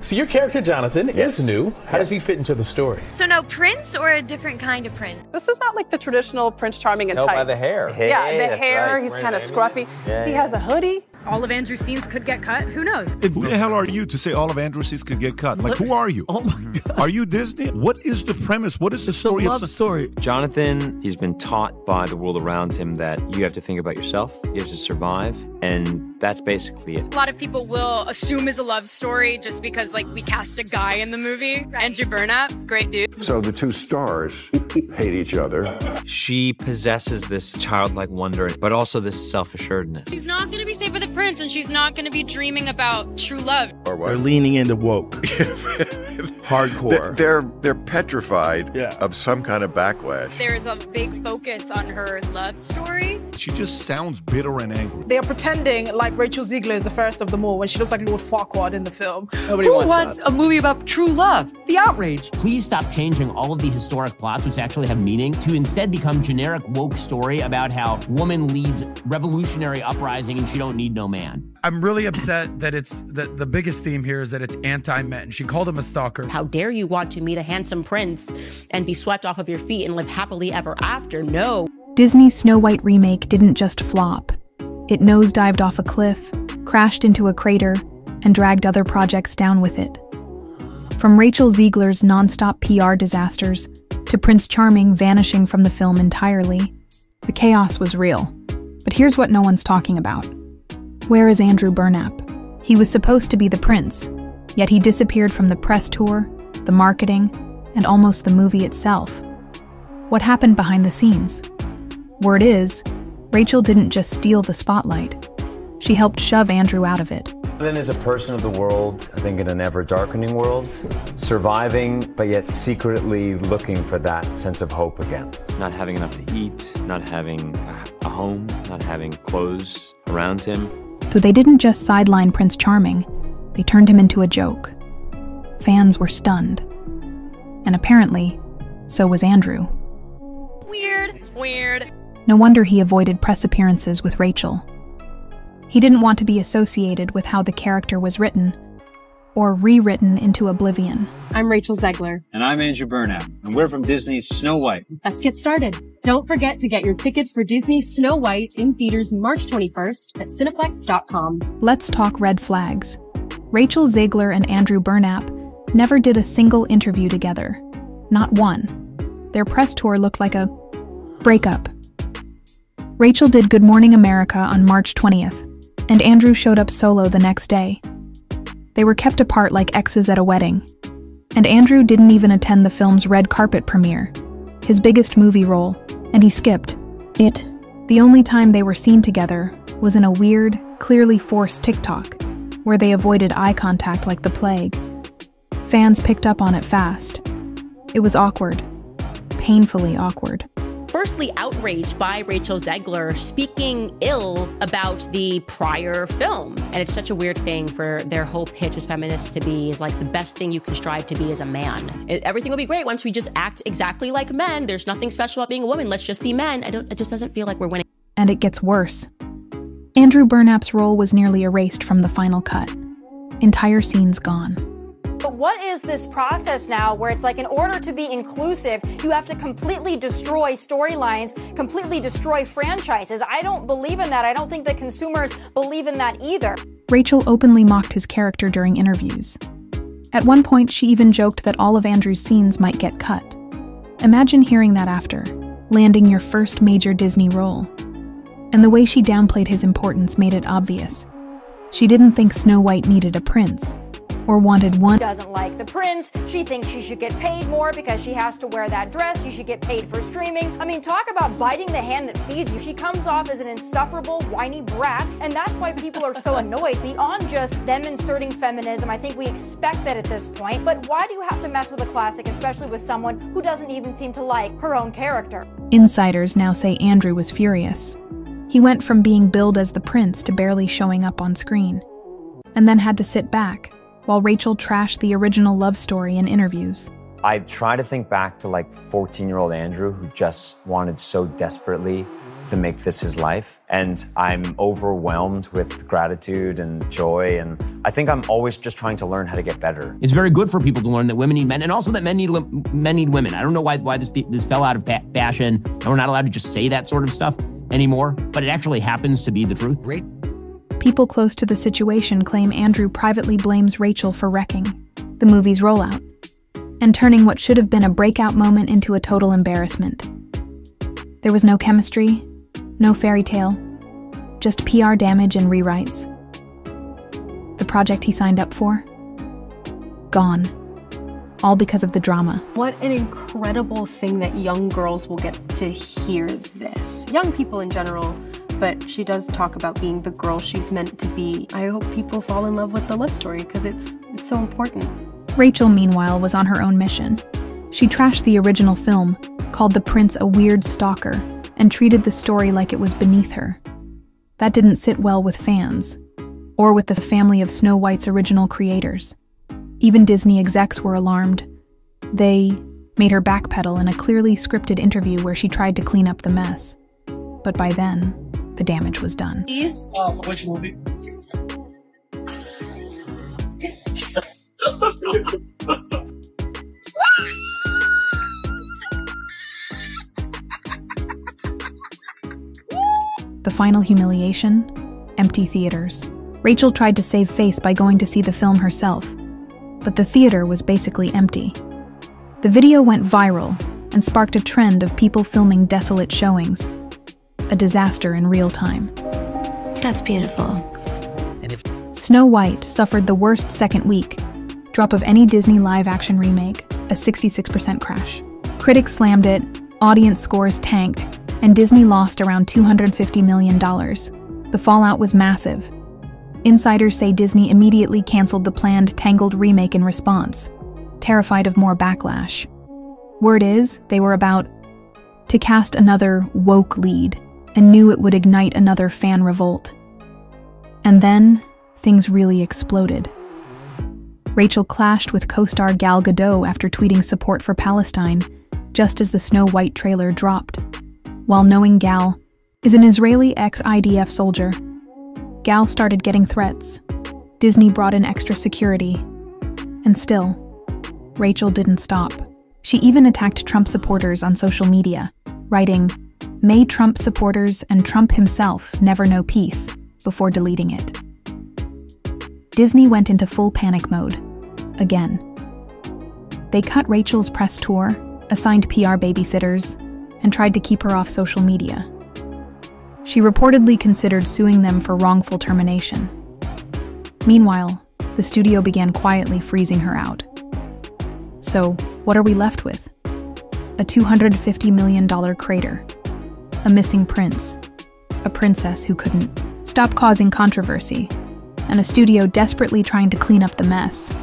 So your character, Jonathan, is new. How does he fit into the story? So no prince or a different kind of prince? This is not like the traditional Prince Charming and Tell tights. by the hair. Yeah, the hair, right. he's kind of scruffy. He has a hoodie. All of Andrew's scenes could get cut. Who knows? Who the hell are you to say all of Andrew's scenes could get cut? Like, who are you? Oh my God. Are you Disney? What is the premise? What is the story? It's a love story. Jonathan, he's been taught by the world around him that you have to think about yourself, you have to survive, and that's basically it. A lot of people will assume it's a love story just because, like, we cast a guy in the movie. Right. Andrew Burnap, great dude. So the two stars hate each other. She possesses this childlike wonder, but also this self-assuredness. She's not going to be safe with a prince, and she's not going to be dreaming about true love. Or what? They're leaning into woke. Hardcore. They're petrified of some kind of backlash. There's a big focus on her love story. She just sounds bitter and angry. They're pretending like Rachel Zegler is the first of them all when she looks like Lord Farquaad in the film. Nobody wants a movie about true love? The outrage. Please stop changing all of the historic plots, which actually have meaning, to instead become generic woke story about how woman leads revolutionary uprising and she don't need no man. I'm really upset that it's the biggest theme here is that it's anti-men. She called him a stalker. How dare you want to meet a handsome prince and be swept off of your feet and live happily ever after? No. Disney's Snow White remake didn't just flop. It nosedived off a cliff, crashed into a crater, and dragged other projects down with it. From Rachel Zegler's nonstop PR disasters to Prince Charming vanishing from the film entirely, the chaos was real. But here's what no one's talking about. Where is Andrew Burnap? He was supposed to be the prince, yet he disappeared from the press tour, the marketing, and almost the movie itself. What happened behind the scenes? Word is, Rachel didn't just steal the spotlight. She helped shove Andrew out of it. Then is a person of the world, I think in an ever-darkening world, surviving, but yet secretly looking for that sense of hope again. Not having enough to eat, not having a home, not having clothes around him. So they didn't just sideline Prince Charming, they turned him into a joke. Fans were stunned. And apparently, so was Andrew. Weird. No wonder he avoided press appearances with Rachel. He didn't want to be associated with how the character was written, or rewritten into oblivion. I'm Rachel Zegler. And I'm Andrew Burnap, and we're from Disney's Snow White. Let's get started. Don't forget to get your tickets for Disney's Snow White in theaters March 21st at Cineplex.com. Let's talk red flags. Rachel Zegler and Andrew Burnap never did a single interview together. Not one. Their press tour looked like a breakup. Rachel did Good Morning America on March 20th, and Andrew showed up solo the next day. They were kept apart like exes at a wedding. And Andrew didn't even attend the film's red carpet premiere, his biggest movie role, and he skipped it. The only time they were seen together was in a weird, clearly forced TikTok, where they avoided eye contact like the plague. Fans picked up on it fast. It was awkward. Painfully awkward. Firstly, outraged by Rachel Zegler speaking ill about the prior film. And it's such a weird thing for their whole pitch as feminists to be is like the best thing you can strive to be as a man. Everything will be great once we just act exactly like men. There's nothing special about being a woman. Let's just be men. It just doesn't feel like we're winning. And it gets worse. Andrew Burnap's role was nearly erased from the final cut. Entire scenes gone. But what is this process now where it's like in order to be inclusive, you have to completely destroy storylines, completely destroy franchises? I don't believe in that. I don't think that consumers believe in that either. Rachel openly mocked his character during interviews. At one point, she even joked that all of Andrew's scenes might get cut. Imagine hearing that after landing your first major Disney role. And the way she downplayed his importance made it obvious. She didn't think Snow White needed a prince. Or wanted one. Doesn't like the prince. She thinks she should get paid more because she has to wear that dress. She should get paid for streaming. I mean, talk about biting the hand that feeds you. She comes off as an insufferable, whiny brat, and that's why people are so annoyed. Beyond just them inserting feminism, I think we expect that at this point. But why do you have to mess with a classic, especially with someone who doesn't even seem to like her own character? Insiders now say Andrew was furious. He went from being billed as the prince to barely showing up on screen, and then had to sit back while Rachel trashed the original love story in interviews. I try to think back to like 14-year-old Andrew who just wanted so desperately to make this his life. And I'm overwhelmed with gratitude and joy. And I think I'm always just trying to learn how to get better. It's very good for people to learn that women need men, and also that men need women. I don't know why this fell out of fashion, and we're not allowed to just say that sort of stuff anymore, but it actually happens to be the truth. People close to the situation claim Andrew privately blames Rachel for wrecking the movie's rollout and turning what should have been a breakout moment into a total embarrassment. There was no chemistry, no fairy tale, just PR damage and rewrites. The project he signed up for? Gone. All because of the drama. What an incredible thing that young girls will get to hear this. Young people in general, but she does talk about being the girl she's meant to be. I hope people fall in love with the love story because it's so important. Rachel, meanwhile, was on her own mission. She trashed the original film, called the prince a weird stalker, and treated the story like it was beneath her. That didn't sit well with fans, or with the family of Snow White's original creators. Even Disney execs were alarmed. They made her backpedal in a clearly scripted interview where she tried to clean up the mess. But by then, the damage was done. For which movie? The final humiliation? Empty theaters. Rachel tried to save face by going to see the film herself, but the theater was basically empty. The video went viral and sparked a trend of people filming desolate showings. A disaster in real time. That's beautiful. Snow White suffered the worst second week, drop of any Disney live-action remake, a 66% crash. Critics slammed it, audience scores tanked, and Disney lost around $250 million. The fallout was massive. Insiders say Disney immediately canceled the planned Tangled remake in response, terrified of more backlash. Word is, they were about to cast another woke lead and knew it would ignite another fan revolt. And then, things really exploded. Rachel clashed with co-star Gal Gadot after tweeting support for Palestine, just as the Snow White trailer dropped. While knowing Gal is an Israeli ex-IDF soldier, Gal started getting threats. Disney brought in extra security. And still, Rachel didn't stop. She even attacked Trump supporters on social media, writing, "May Trump supporters and Trump himself never know peace," before deleting it. Disney went into full panic mode. Again. They cut Rachel's press tour, assigned PR babysitters, and tried to keep her off social media. She reportedly considered suing them for wrongful termination. Meanwhile, the studio began quietly freezing her out. So, what are we left with? A $250 million crater, a missing prince, a princess who couldn't stop causing controversy, and a studio desperately trying to clean up the mess.